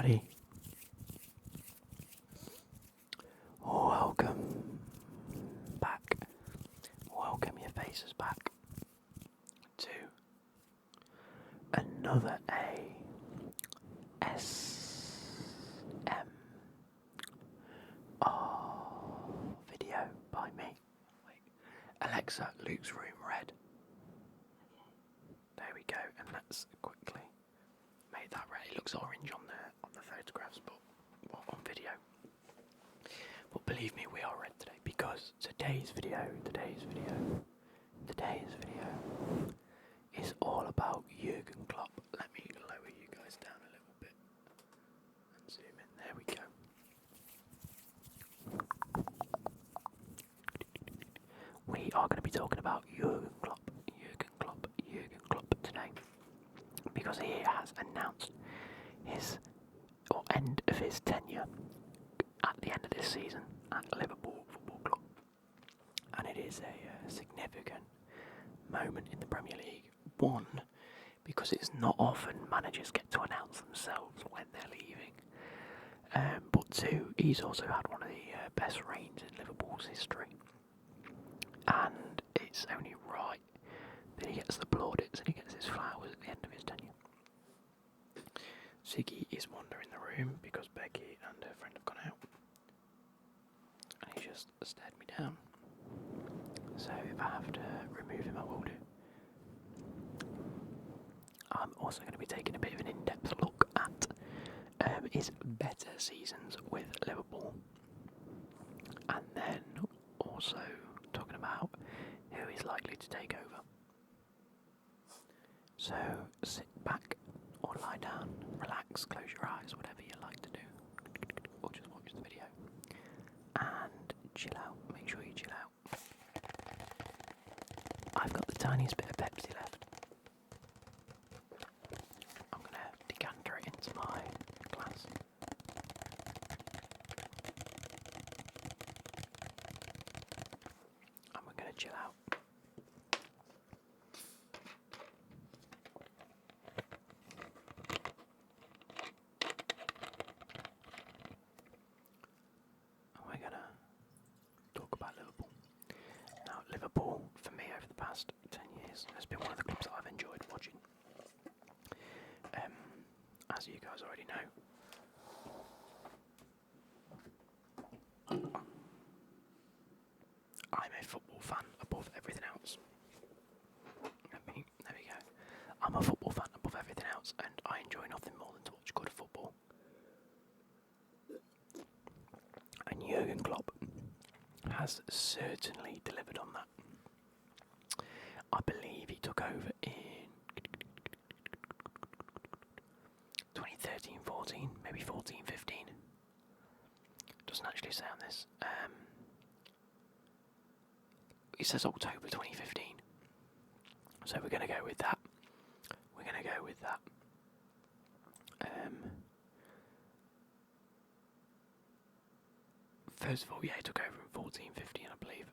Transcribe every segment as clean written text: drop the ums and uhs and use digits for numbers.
everybody. Welcome back. Welcome your faces back to another ASMR video by me. Alexa, Luke's room red. There we go, and let's quickly make that red. It looks orange on the photographs, but on video. But believe me, we are red today because today's video is all about Jurgen Klopp. Let me lower you guys down a little bit and zoom in. There we go. We are going to be talking about Jurgen Klopp today because he has announced his end of his tenure at the end of this season at Liverpool Football Club, and it is a significant moment in the Premier League. One, because it's not often managers get to announce themselves when they're leaving, but two, he's also had one of the best reigns in Liverpool's history, and it's only right that he gets the plaudits and he gets his flowers at the end of his tenure. Ziggy is wandering the room because Becky and her friend have gone out, and he just stared me down. So if I have to remove him, I will do. I'm also going to be taking a bit of an in-depth look at his better seasons with Liverpool, and then also talking about who is likely to take over. So sit back or lie down, relax, close your eyes, whatever you like to do, or just watch the video and chill out. Make sure you chill out. I've got the tiniest bit of Pepsi left. I'm going to decanter it into my glass. And we're going to chill out. And we're going to talk about Liverpool. Now, Liverpool, for me, over the past 10 years, has been one of the clubs that I've enjoyed watching. As you guys already know, I'm a football fan above everything else. There we go. I'm a football fan above everything else, and I enjoy nothing more than to watch good football. And Jurgen Klopp has certainly delivered on that. I believe he took over in 2013-14, maybe 14-15. Doesn't actually say on this. It says October 2015. So we're going to go with that. First of all, yeah, he took over in 14-15, I believe.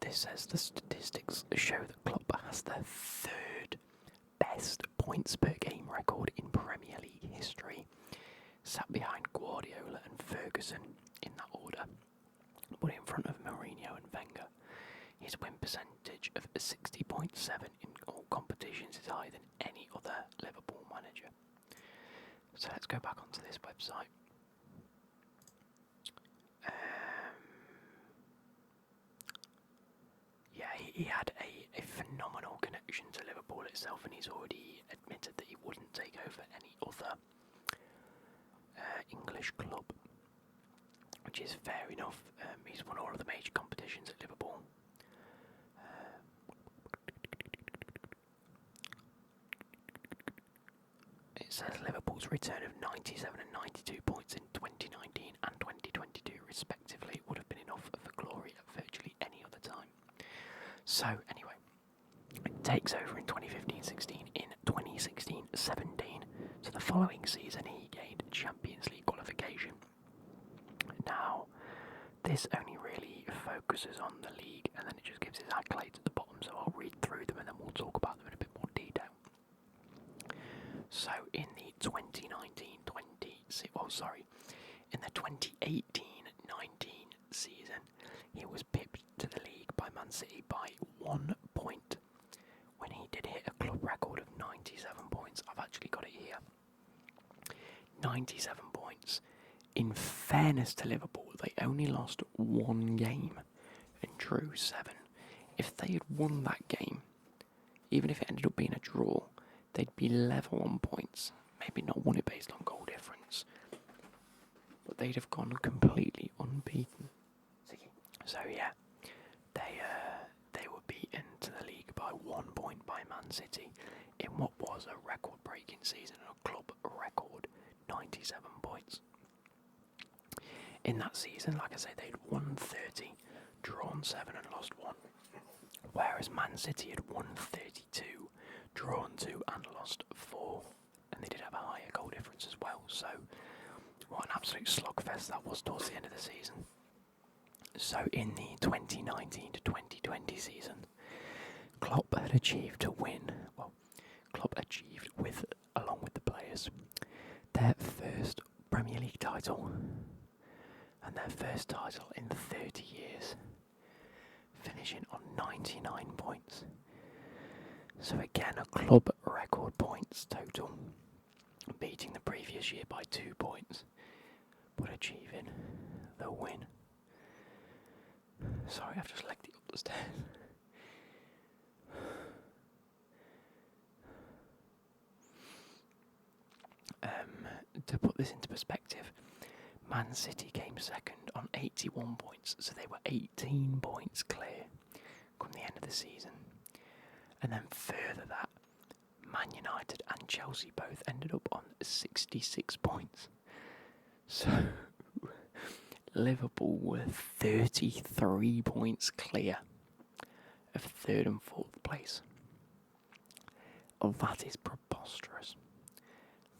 This says the statistics show that Klopp has the third best points per game record in Premier League history, sat behind Guardiola and Ferguson in that order, but in front of Mourinho and Wenger. His win percentage of 60.7 in all competitions is higher than any other Liverpool manager. So let's go back onto this website. Yeah, he had a phenomenal connection to Liverpool itself, and he's already admitted that he wouldn't take over any other English club, which is fair enough. He's won all of the major competitions at Liverpool. It says Liverpool's return of 97 and 92 points in 2019 and 2022 respectively would have been enough for glory at virtually any other time. So anyway, it takes over in 2015-16, in 2016-17, so the following season he gained Champions League qualification. Now, this only really focuses on the league, and then it just gives his accolades at the bottom, so I'll read through them and then we'll talk about them in a bit more detail. So in the 20 in the 2018-19 season, he was pipped to the league by Man City by 1 point when he did hit a club record of 97 points. I've actually got it here. 97 points. In fairness to Liverpool, they only lost 1 game and drew 7. If they had won that game, even if it ended up being a draw, they'd be level on points. Maybe not won it based on goal difference, but they'd have gone completely unbeaten. So yeah, they were beaten to the league by 1 point by Man City in what was a record-breaking season, a club record, 97 points. In that season, like I say, they'd won 30, drawn 7 and lost 1, whereas Man City had won 32, drawn 2 and lost 4, and they did have a higher goal difference as well. So what an absolute slugfest that was towards the end of the season. So in the 2019 to 2020 season, Klopp had achieved to win, along with the players, their first Premier League title and their first title in 30 years, finishing on 99 points. So again, a club record points total, beating the previous year by 2 points, but achieving the win. Sorry, I've just legged it up the stairs. To put this into perspective, Man City came second on 81 points, so they were 18 points clear come the end of the season. And then further that, Man United and Chelsea both ended up on 66 points. So Liverpool were 33 points clear of 3rd and 4th place. Oh, that is preposterous.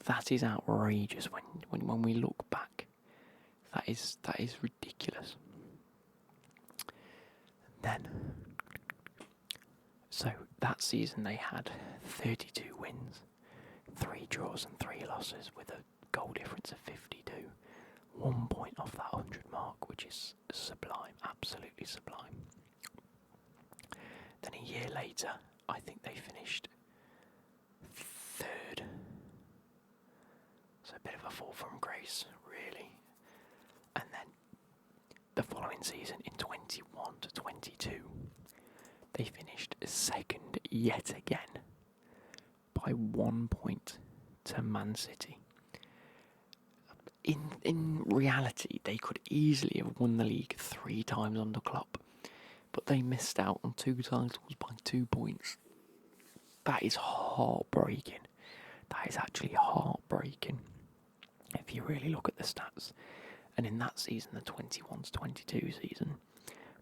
That is outrageous when we look back. That is ridiculous. Then, so that season they had 32 wins, 3 draws and 3 losses with a goal difference of 52. 1 point off that 100 mark, which is sublime, absolutely sublime. Then a year later, I think they finished 3rd. So a bit of a fall from grace, really. And then the following season, in 21 to 22, they finished 2nd yet again by 1 point to Man City. In reality, they could easily have won the league 3 times under Klopp, but they missed out on 2 titles by 2 points. That is heartbreaking. That is actually heartbreaking if you really look at the stats. And in that season, the 21 to 22 season,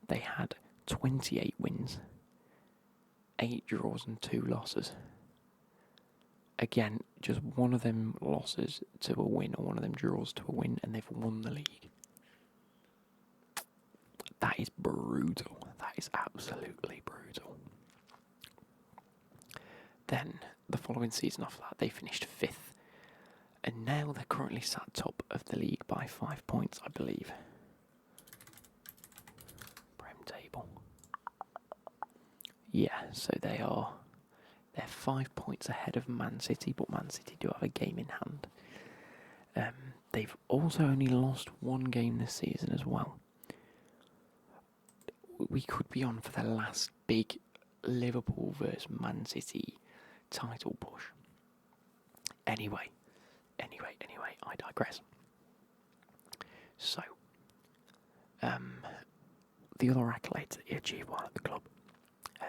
they had 28 wins, 8 draws and 2 losses. Again, just one of them losses to a win or one of them draws to a win, and they've won the league. That is brutal. That is absolutely brutal. Then, the following season after that, they finished 5th. And now they're currently sat top of the league by 5 points, I believe. Prem table. Yeah, so they're 5 points ahead of Man City, but Man City do have a game in hand. They've also only lost 1 game this season as well. We could be on for the last big Liverpool versus Man City title push. Anyway, I digress. So, the other accolades that he achieved while at the club,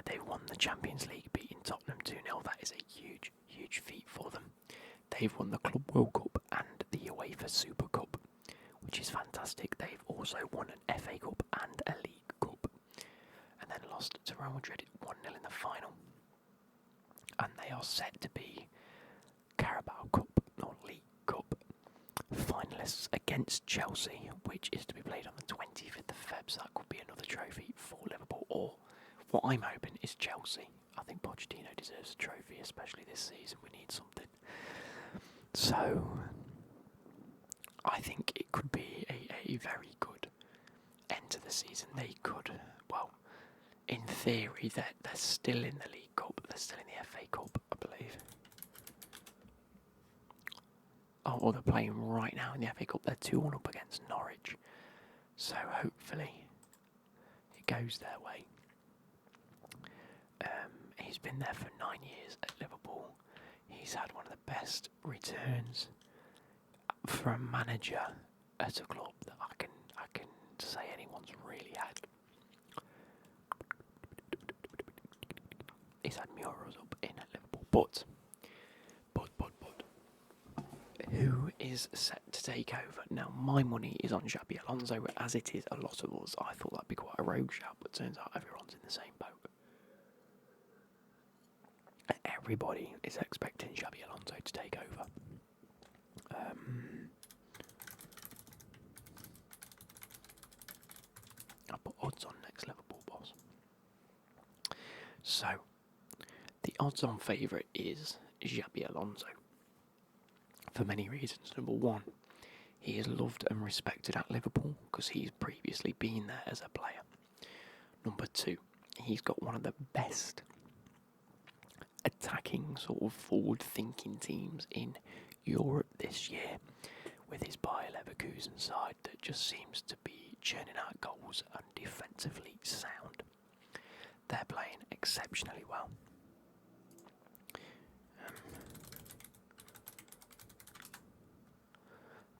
they won the Champions League, beating Tottenham 2-0. That is a huge, huge feat for them. They've won the Club World Cup and the UEFA Super Cup, which is fantastic. They've also won an FA Cup and a League Cup, and then lost to Real Madrid 1-0 in the final. And they are set to be Carabao Cup, or League Cup, finalists against Chelsea, which is to be played on the 25th of Feb, so that could be another trophy for Liverpool, or what I'm hoping is Chelsea. I think Pochettino deserves a trophy, especially this season. We need something. So I think it could be a very good end to the season. They could, well, in theory, they're still in the League Cup. They're still in the FA Cup, I believe. Oh, well, they're playing right now in the FA Cup. They're 2-1 up against Norwich. So hopefully it goes their way. He's been there for 9 years at Liverpool. He's had one of the best returns for a manager at a club that I can say anyone's really had. He's had murals up in at Liverpool, but who is set to take over? Now, my money is on Xabi Alonso, as it is a lot of us. I thought that'd be quite a rogue shout, but turns out everyone's in the same boat. Everybody is expecting Xabi Alonso to take over. I'll put odds on next Liverpool boss. So, the odds-on favourite is Xabi Alonso. For many reasons. Number one, he is loved and respected at Liverpool because he's previously been there as a player. Number two, he's got one of the best attacking sort of forward-thinking teams in Europe this year, with his Bayer Leverkusen side that just seems to be churning out goals and defensively sound. They're playing exceptionally well.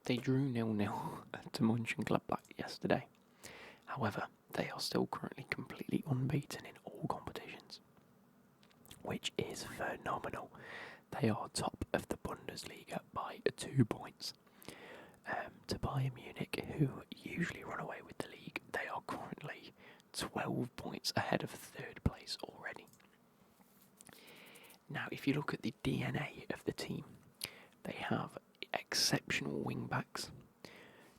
They drew 0-0 to Mönchengladbach yesterday. However, they are still currently completely unbeaten in all competitions, which is phenomenal. They are top of the Bundesliga by 2 points. To Bayern Munich, who usually run away with the league, they are currently 12 points ahead of third place already. Now, if you look at the DNA of the team, they have exceptional wing-backs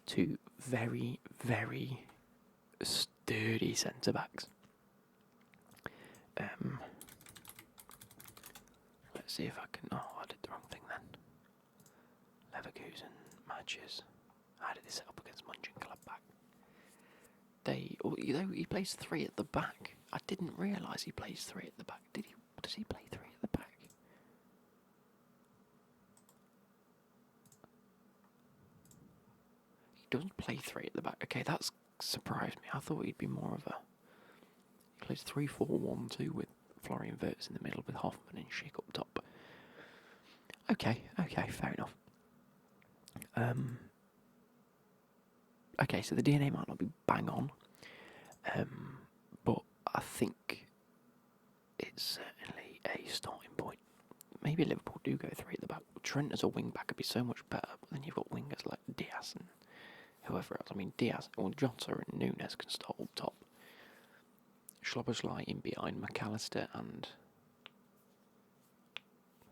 to very, very sturdy centre-backs. Let's see if I can... Oh, I did the wrong thing then. Leverkusen matches. How did they set up against Mönchengladbach? He plays 3 at the back. I didn't realise he plays 3 at the back. Does he play 3 at the back? He doesn't play 3 at the back. Okay, that's surprised me. I thought he'd be more of a... He plays 3-4-1-2 with Florian Wirtz in the middle with Hoffman and Schick up top. Okay, fair enough. Okay, so the DNA might not be bang on, but I think it's certainly a starting point. Maybe Liverpool do go 3 at the back. Trent as a wing back would be so much better, but then you've got wingers like Diaz and whoever else. I mean, Diaz, or Jota and Nunes can start up top. Schloboslai in behind McAllister and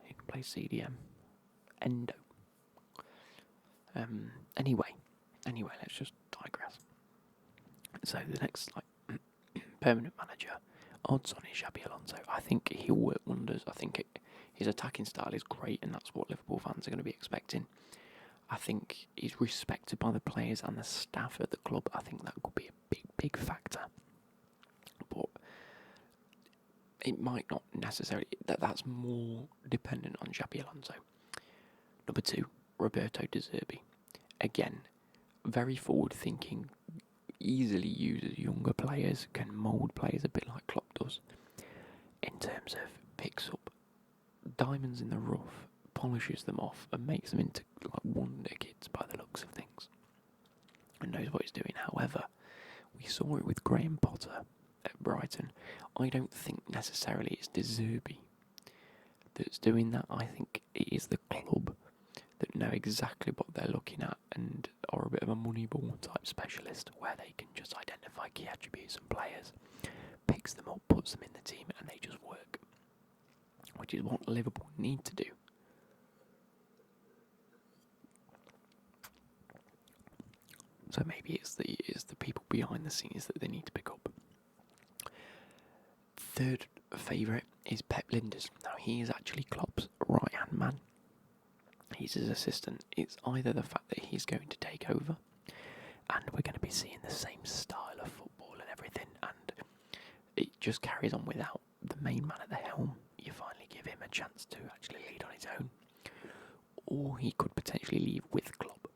he can play CDM. Endo. Anyway, let's just digress. So the next permanent manager, odds on is Xabi Alonso. I think he'll work wonders. I think his attacking style is great, and that's what Liverpool fans are going to be expecting. I think he's respected by the players and the staff at the club. I think that could be a big factor. But it might not necessarily. That's more dependent on Xabi Alonso. Number 2, Roberto De Zerbi. Again, very forward-thinking, easily uses younger players, can mould players a bit like Klopp does. In terms of picks up diamonds in the rough, polishes them off, and makes them into wonder kids by the looks of things. And knows what he's doing. However, we saw it with Graham Potter at Brighton. I don't think necessarily it's De Zerbi that's doing that. I think it is the club that know exactly what they're looking at and are a bit of a moneyball type specialist where they can just identify key attributes and players, picks them up, puts them in the team, and they just work, which is what Liverpool need to do. So maybe it's the people behind the scenes that they need to pick up. Third favourite is Pep Lijnders. Now he is actually Klopp's right-hand man. he's his assistant. It's either the fact that he's going to take over, and we're going to be seeing the same style of football and everything, and it just carries on without the main man at the helm. You finally give him a chance to actually lead on his own, or he could potentially leave with Klopp.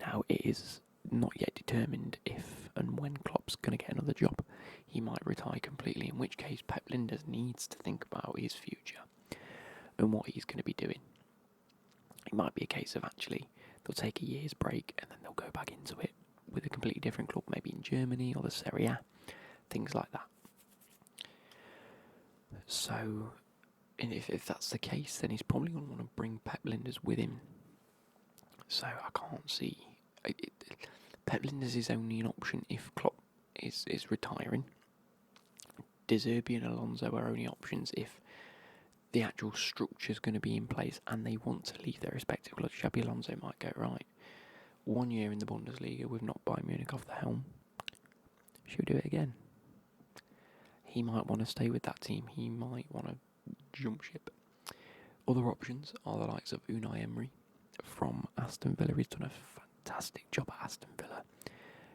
Now, it is not yet determined if and when Klopp's going to get another job. He might retire completely, in which case Pep Linders needs to think about his future and what he's going to be doing. It might be a case of actually they'll take a year's break and then they'll go back into it with a completely different club, maybe in Germany or the Serie A, things like that. So, if that's the case, then he's probably going to want to bring Pep Linders with him. So I can't see. Pep Linders is only an option if Klopp is retiring. De Zerbi and Alonso are only options if the actual structure is going to be in place and they want to leave their respective clubs. Xabi Alonso might go, right, 1 year in the Bundesliga with not Bayern Munich off the helm. Should we do it again? He might want to stay with that team. He might want to jump ship. Other options are the likes of Unai Emery from Aston Villa. He's done a fantastic job at Aston Villa.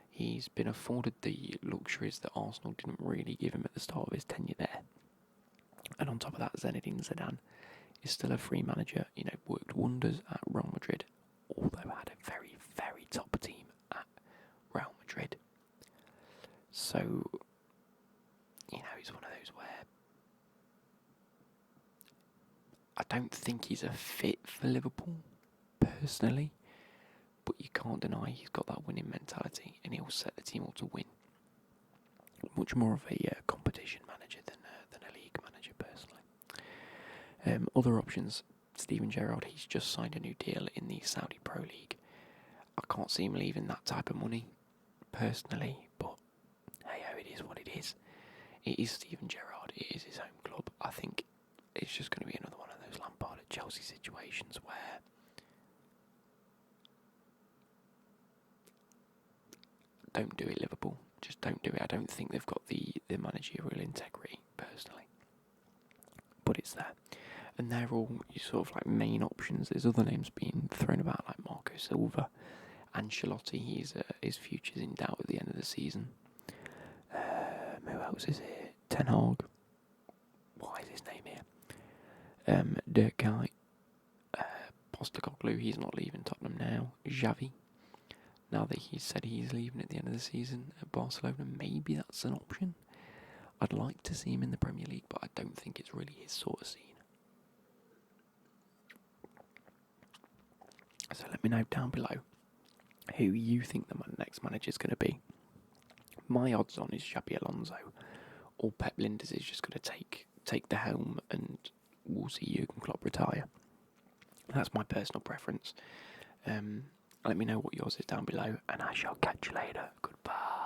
He's been afforded the luxuries that Arsenal didn't really give him at the start of his tenure there. And on top of that, Zinedine Zidane is still a free manager. Worked wonders at Real Madrid, although had a very, very top team at Real Madrid. So, he's one of those where I don't think he's a fit for Liverpool, personally. But you can't deny he's got that winning mentality and he'll set the team up to win. Much more of a competition manager than a league manager, personally. Other options, Steven Gerrard, he's just signed a new deal in the Saudi Pro League. I can't see him leaving that type of money, personally, but hey-ho, it is what it is. It is Steven Gerrard, it is his home club. I think it's just going to be another one of those Lampard at Chelsea situations where don't do it, Liverpool. Just don't do it. I don't think they've got the managerial integrity, personally. But it's there. And they're all sort of like main options. There's other names being thrown about, like Marco Silva, Ancelotti. His future's in doubt at the end of the season. Who else is here? Ten Hag. Why is his name here? Dirk Kuyt. Postecoglou. He's not leaving Tottenham now. Xavi. Now that he said he's leaving at the end of the season at Barcelona, maybe that's an option. I'd like to see him in the Premier League, but I don't think it's really his sort of scene. So let me know down below who you think the next manager is going to be. My odds on is Xabi Alonso, or Pep Linders is just going to take the helm and we'll see Jurgen Klopp retire. That's my personal preference. Let me know what yours is down below, and I shall catch you later. Goodbye.